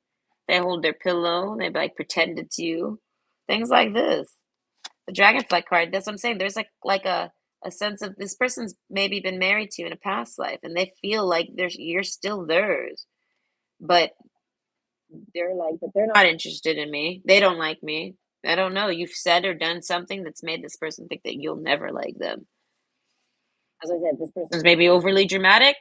They hold their pillow. They like pretend it's you. Things like this. The dragonfly card. That's what I'm saying. There's like a sense of this person's maybe been married to you in a past life, and they feel like you're still theirs, but but they're not interested in me. They don't like me. I don't know. You've said or done something that's made this person think that you'll never like them. As I said, this person's maybe overly dramatic.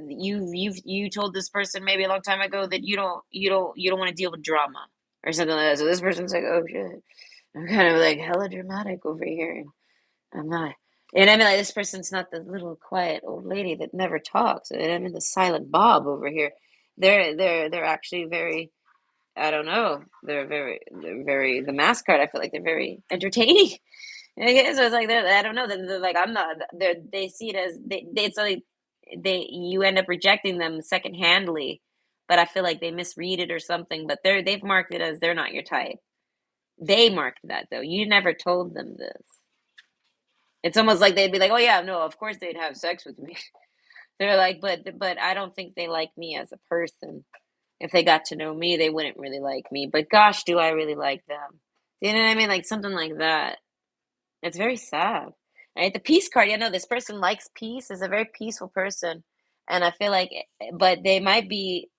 You told this person maybe a long time ago that you don't want to deal with drama or something like that. So this person's like, oh shit, I'm kind of like hella dramatic over here, and I'm not. And I mean, like this person's not the little quiet old lady that never talks. And I mean, the silent Bob over here. They're actually very. I don't know. They're very the mascot. I feel like they're very entertaining. Okay, so it's like I don't know. They're like I'm not. They see it as they it's like you end up rejecting them secondhandly, but I feel like they misread it or something. But they've marked it as they're not your type. They marked that though. You never told them this. It's almost like they'd be like, oh yeah, no, of course they'd have sex with me. They're like, but I don't think they like me as a person. If they got to know me, they wouldn't really like me. But gosh, do I really like them? You know what I mean? Like something like that. It's very sad. Right? The peace card, you know, this person likes peace, is a very peaceful person. And I feel like but they might be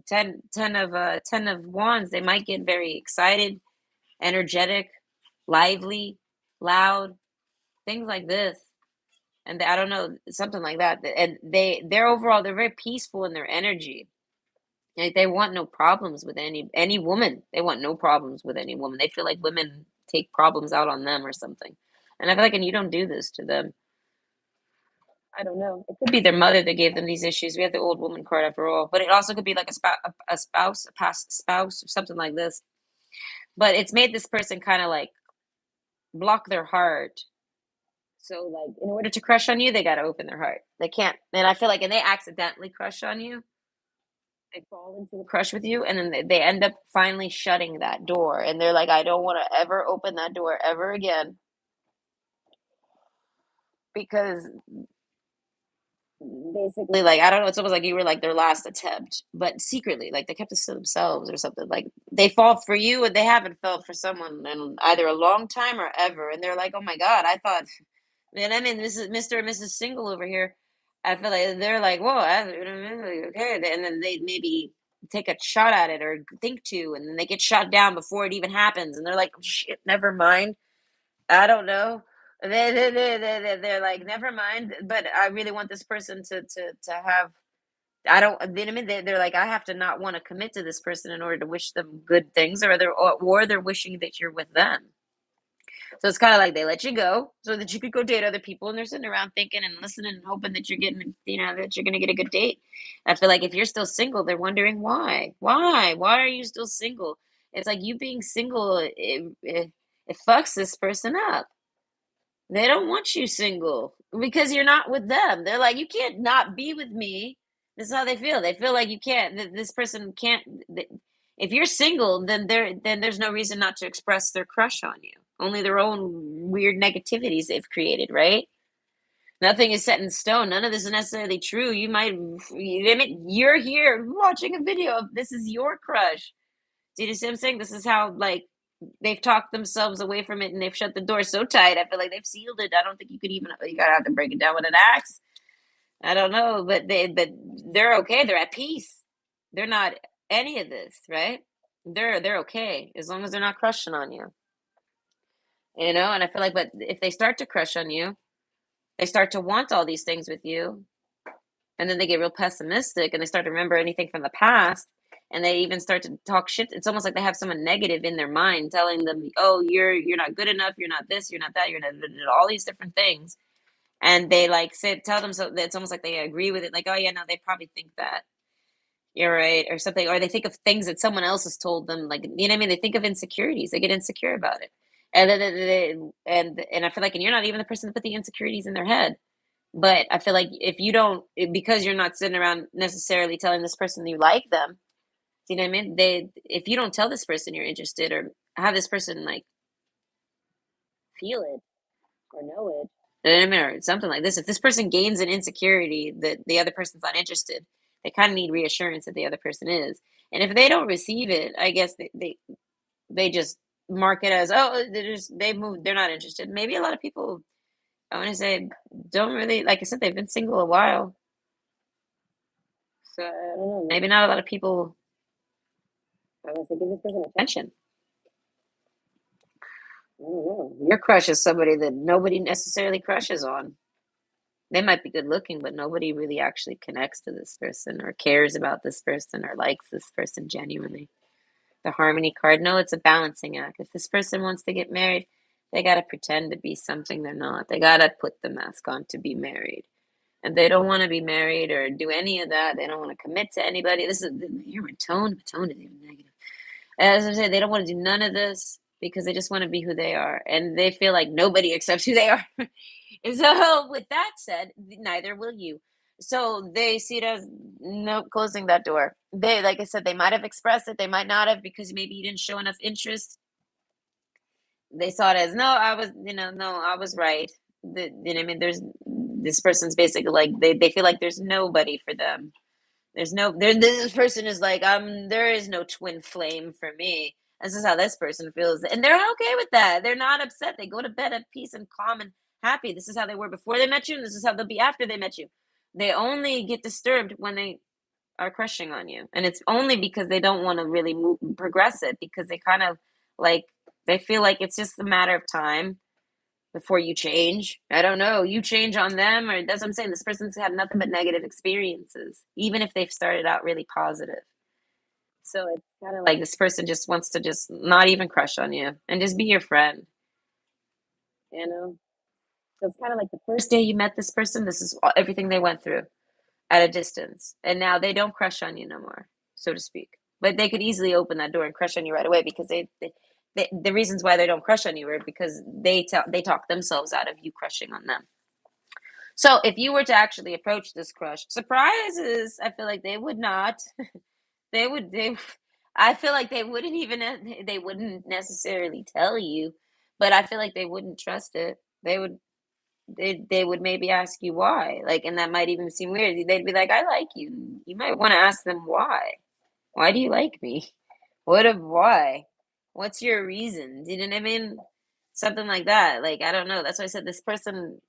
10 of wands, they might get very excited, energetic, lively, loud, things like this. And I don't know, something like that. And they're overall they're very peaceful in their energy. Like they want no problems with any woman. They want no problems with any woman. They feel like women take problems out on them or something. And I feel like, and you don't do this to them. I don't know. It could be their mother that gave them these issues. We have the old woman card after all, but it also could be like a spouse, a past spouse, or something like this. But it's made this person kind of like block their heart. So like, in order to crush on you, they got to open their heart. They can't. And I feel like, and they accidentally crush on you, they fall into the crush with you, and then they end up finally shutting that door, and they're like, I don't want to ever open that door ever again, because basically, like, I don't know, it's almost like you were like their last attempt, but secretly, like they kept this to themselves or something. Like they fall for you, and they haven't felt for someone in either a long time or ever, and they're like, oh my god, I thought. And I mean, this is Mr. and Mrs. Single over here. I feel like they're like, whoa, okay. And then they maybe take a shot at it or think to, and then they get shot down before it even happens. And they're like, shit, never mind. I don't know. They're like, never mind. But I really want this person to have. I don't. Then I mean, they're like, I have to not want to commit to this person in order to wish them good things, or they're wishing that you're with them. So it's kind of like they let you go so that you could go date other people, and they're sitting around thinking and listening and hoping that you're getting, that you're going to get a good date. I feel like if you're still single, they're wondering why. Why are you still single? It's like you being single, it fucks this person up. They don't want you single because you're not with them. They're like, you can't not be with me. This is how they feel. They feel like you can't. This person can't. If you're single, then there's no reason not to express their crush on you. Only their own weird negativities they've created, right? Nothing is set in stone. None of this is necessarily true. You might, I mean, you're here watching a video of this is your crush. Do you see what I'm saying? This is how like they've talked themselves away from it, and they've shut the door so tight. I feel like they've sealed it. I don't think you could even. You gotta have to break it down with an axe. I don't know, but they're okay. They're at peace. They're not any of this, right? They're okay as long as they're not crushing on you. And I feel like, but if they start to crush on you, they start to want all these things with you, and then they get real pessimistic, and they start to remember anything from the past, and they even start to talk shit. It's almost like they have someone negative in their mind telling them, oh, you're not good enough, you're not this, you're not that, you're not all these different things. And they like say tell them, so it's almost like they agree with it, like, oh yeah, no, they probably think that you're right or something, or they think of things that someone else has told them, like, you know what I mean, they think of insecurities, they get insecure about it. And then and I feel like, and you're not even the person to put the insecurities in their head. But I feel like if you don't, because you're not sitting around necessarily telling this person you like them, Do you know what I mean? If you don't tell this person you're interested or have this person like feel it or know it, you know what I mean? Or something like this. If this person gains an insecurity that the other person's not interested, they kind of need reassurance that the other person is. And if they don't receive it, I guess they just mark it as, oh, they moved, they're not interested. Maybe a lot of people, I want to say, don't really, like I said, they've been single a while. So I don't know. Maybe not a lot of people, I want to say, give this person attention. I don't know. Your crush is somebody that nobody necessarily crushes on. They might be good looking, but nobody really actually connects to this person or cares about this person or likes this person genuinely. The harmony card, no, it's a balancing act. If this person wants to get married, they got to pretend to be something they're not. They got to put the mask on to be married. And they don't want to be married or do any of that. They don't want to commit to anybody. This is, hear my tone. My tone is even negative. As I said, they don't want to do none of this because they just want to be who they are. And they feel like nobody accepts who they are. And so, with that said, neither will you. So they see it as no closing that door. They, like I said, they might have expressed it, they might not have because maybe you didn't show enough interest. They saw it as no, I was, no, I was right. You know, what I mean, there's this person's basically like they feel like there's nobody for them. There's no there. This person is like, there is no twin flame for me. This is how this person feels, and they're okay with that. They're not upset. They go to bed at peace and calm and happy. This is how they were before they met you, and this is how they'll be after they met you. They only get disturbed when they are crushing on you, and it's only because they don't want to really progress it because they kind of like they feel like it's just a matter of time before you change. I don't know. You change on them, or that's what I'm saying. This person's had nothing but negative experiences, even if they've started out really positive. So it's kind of like this person just wants to just not even crush on you and just be your friend, you know? So it's kind of like the first day you met this person, this is everything they went through at a distance. And now they don't crush on you no more, so to speak. But they could easily open that door and crush on you right away because the reasons why they don't crush on you are because they talk themselves out of you crushing on them. So if you were to actually approach this crush, surprises, I feel like they would not. They I feel like they wouldn't necessarily tell you, but I feel like they wouldn't trust it. They would maybe ask you why. Like, and that might even seem weird. They'd be like, "I like you." You might want to ask them why. Why do you like me? What of why? What's your reason? Do you know what I mean? Something like that. Like, I don't know. That's why I said this person.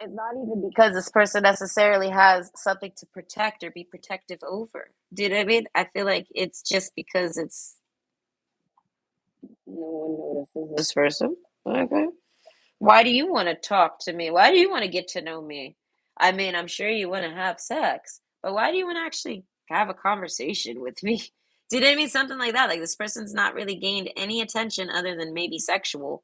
It's not even because this person necessarily has something to protect or be protective over. Do you know what I mean? I feel like it's just because it's no one notices this person. Okay. Why do you want to talk to me? Why do you want to get to know me? I mean, I'm sure you want to have sex, but why do you want to actually have a conversation with me? Do you know what I mean? Something like that. Like this person's not really gained any attention other than maybe sexual.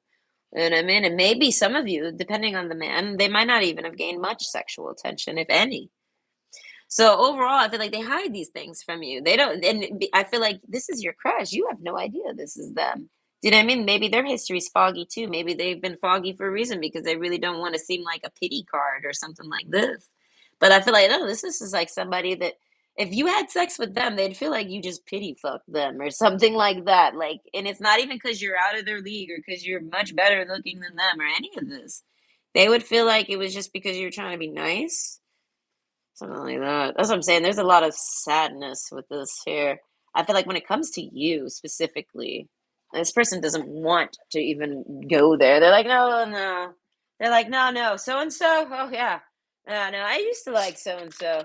You know what I mean? And maybe some of you, depending on the man, they might not even have gained much sexual attention, if any. So overall, I feel like they hide these things from you. They don't, and I feel like this is your crush. You have no idea this is them. Do you know what I mean? Maybe their history's foggy too. Maybe they've been foggy for a reason because they really don't want to seem like a pity card or something like this. But I feel like, no, this is like somebody that if you had sex with them, they'd feel like you just pity fucked them or something like that. Like, and it's not even because you're out of their league or because you're much better looking than them or any of this. They would feel like it was just because you're trying to be nice. Something like that. That's what I'm saying. There's a lot of sadness with this here. I feel like when it comes to you specifically, this person doesn't want to even go there. They're like, no, no. They're like, no, no. So and so. Oh yeah. No, no. I used to like so and so.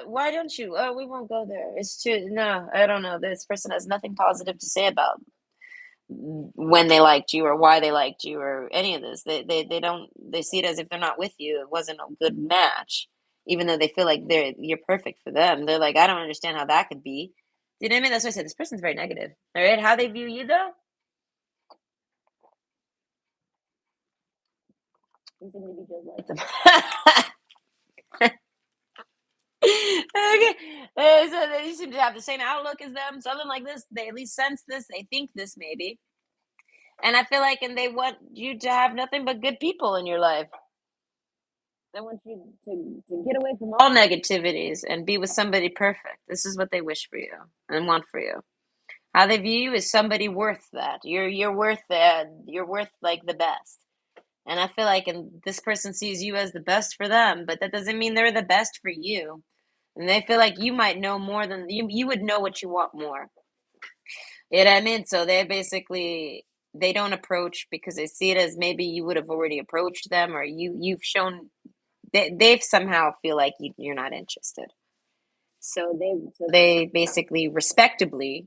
Why don't you? Oh, we won't go there. It's too. No, I don't know. This person has nothing positive to say about when they liked you or why they liked you or any of this. They don't they see it as if they're not with you. It wasn't a good match, even though they feel like you're perfect for them. They're like, I don't understand how that could be. You know what I mean? That's why I said this person's very negative. All right, how they view you though? You seem to be just like them. Okay, so they seem to have the same outlook as them, something like this. They at least sense this. They think this maybe, and I feel like, and they want you to have nothing but good people in your life. They want you to get away from all negativities and be with somebody perfect. This is what they wish for you and want for you. How they view you is somebody worth that. You're worth that. You're worth like the best. And I feel like and this person sees you as the best for them, but that doesn't mean they're the best for you. And they feel like you might know more than you would know what you want more. You know what I mean? So they basically they don't approach because they see it as maybe you would have already approached them or you've shown they somehow feel like you're not interested. So they basically respectably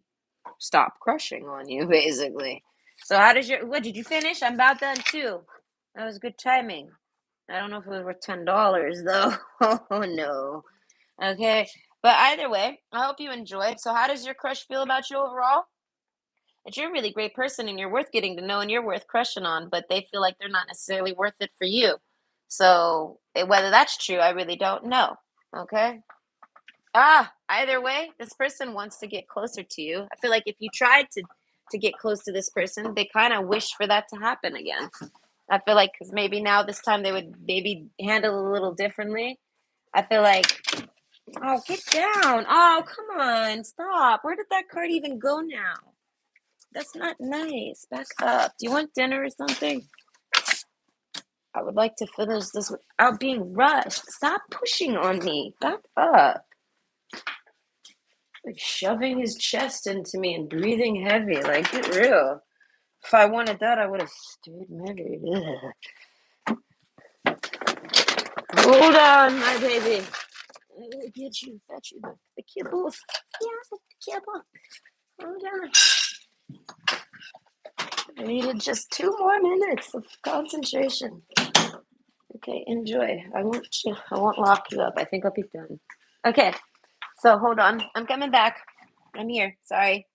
stop crushing on you basically. So how does your what did you finish? I'm about done too. That was good timing. I don't know if it was worth $10 though. Oh no. Okay. But either way, I hope you enjoyed. So how does your crush feel about you overall? That you're a really great person and you're worth getting to know and you're worth crushing on, but they feel like they're not necessarily worth it for you. So whether that's true, I really don't know. Okay. Either way, this person wants to get closer to you. I feel like if you tried to get close to this person, they kind of wish for that to happen again. I feel like because maybe now this time they would maybe handle it a little differently. I feel like, oh, get down. Oh, come on, stop. Where did that card even go now? That's not nice. Back up. Do you want dinner or something? I would like to finish this without being rushed. Stop pushing on me. Back up. Like shoving his chest into me and breathing heavy. Like, get real. If I wanted that, I would have stayed married. Ugh. Hold on, my baby. I will get you, fetch you the kibbles. Yeah, the kibble. Hold on. I needed just 2 more minutes of concentration. Okay, enjoy. I won't lock you up. I think I'll be done. Okay, so hold on. I'm coming back. I'm here. Sorry.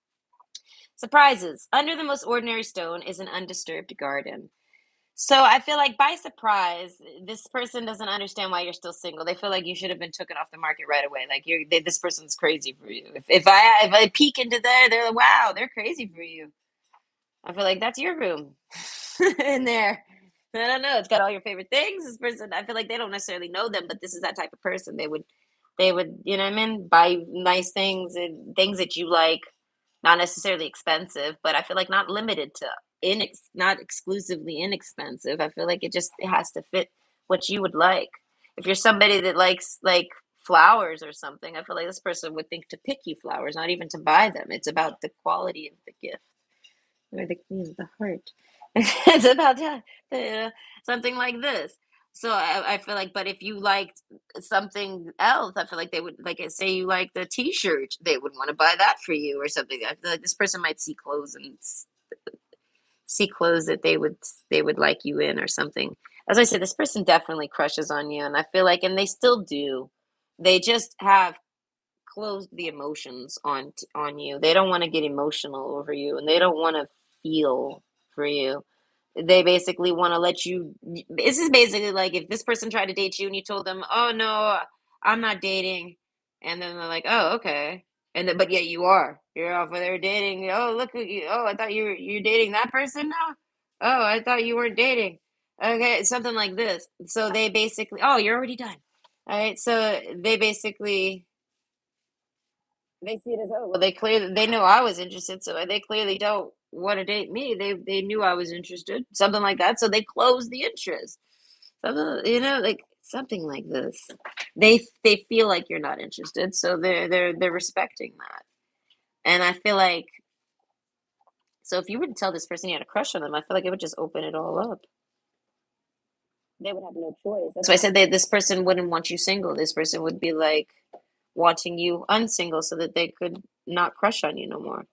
Surprises. Under the most ordinary stone is an undisturbed garden. So I feel like by surprise, this person doesn't understand why you're still single. They feel like you should have been taken off the market right away. Like this person's crazy for you. If I peek into there, they're like, wow, they're crazy for you. I feel like that's your room in there. I don't know. It's got all your favorite things. This person, I feel like they don't necessarily know them, but this is that type of person. They would, you know what I mean? Buy nice things and things that you like, not necessarily expensive, but I feel like not limited to not exclusively inexpensive. I feel like it has to fit what you would like. If you're somebody that likes like flowers or something, I feel like this person would think to pick you flowers, not even to buy them. It's about the quality of the gift or the heart. It's about that, something like this. So I feel like, but if you liked something else, I feel like they would like say you like the T-shirt, they would want to buy that for you or something. I feel like this person might see clothes that they would like you in or something. As I said, this person definitely crushes on you, and I feel like, and they still do. They just have closed the emotions on you. They don't want to get emotional over you, and they don't want to feel for you. They basically want to let you. This is basically like if this person tried to date you and you told them, "Oh no, I'm not dating," and then they're like, "Oh, okay," and then but yet you are. You're off there dating. Oh, look at you. Oh, I thought you're dating that person now. Oh, I thought you weren't dating. Okay, something like this. So they basically, oh, you're already done. All right, so they see it as, oh, well, they know I was interested, so they clearly don't want to date me. They knew I was interested, something like that. So they closed the interest. Something, like something like this. They feel like you're not interested, so they're respecting that. And I feel like so if you were to tell this person you had a crush on them, I feel like it would just open it all up. They would have no choice. That's why I said that this person wouldn't want you single. This person would be like wanting you unsingle so that they could not crush on you no more.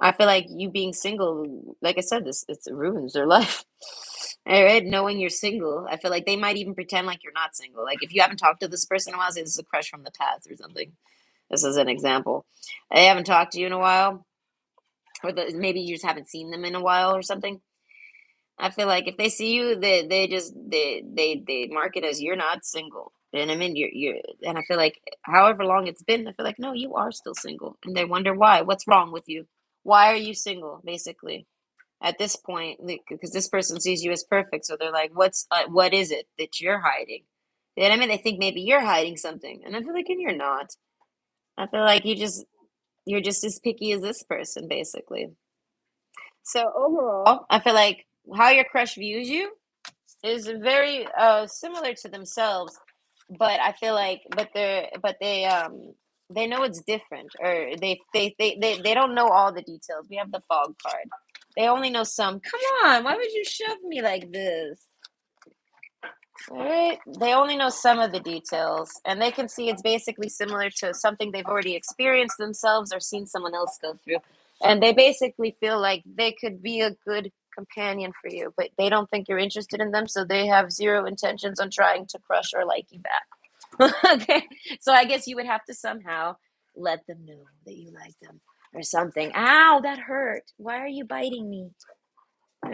I feel like you being single, like I said, this it ruins their life. All right, knowing you're single, I feel like they might even pretend like you're not single. Like if you haven't talked to this person in a while, say this is a crush from the past or something. This is an example. They haven't talked to you in a while, or maybe you just haven't seen them in a while or something. I feel like if they see you, they mark it as you're not single. And I mean, and I feel like however long it's been, I feel like no, you are still single, and they wonder why. What's wrong with you? Why are you single? Basically, at this point, because this person sees you as perfect, so they're like, what is it that you're hiding? You know what I mean? They think maybe you're hiding something, and I feel like and you're not. I feel like you're just as picky as this person, basically. So overall, I feel like how your crush views you is very similar to themselves, but I feel like they know it's different, or they don't know all the details. We have the fog card. They only know some. Come on, why would you shove me like this? All right. They only know some of the details, and they can see it's basically similar to something they've already experienced themselves or seen someone else go through. And they basically feel like they could be a good companion for you, but they don't think you're interested in them, so they have zero intentions on trying to crush or like you back. Okay. So I guess you would have to somehow let them know that you like them or something. Ow, that hurt. Why are you biting me?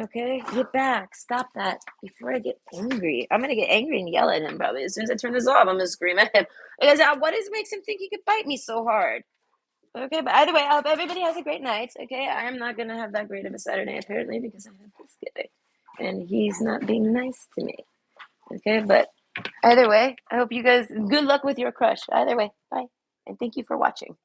Okay, get back. Stop that before I get angry. I'm gonna get angry and yell at him probably. As soon as I turn this off, I'm gonna scream at him. Because what is makes him think he could bite me so hard? Okay, but either way, I hope everybody has a great night. Okay, I am not gonna have that great of a Saturday apparently because I have Thanksgiving and he's not being nice to me. Okay, but either way, I hope you guys good luck with your crush. Either way, bye. And thank you for watching.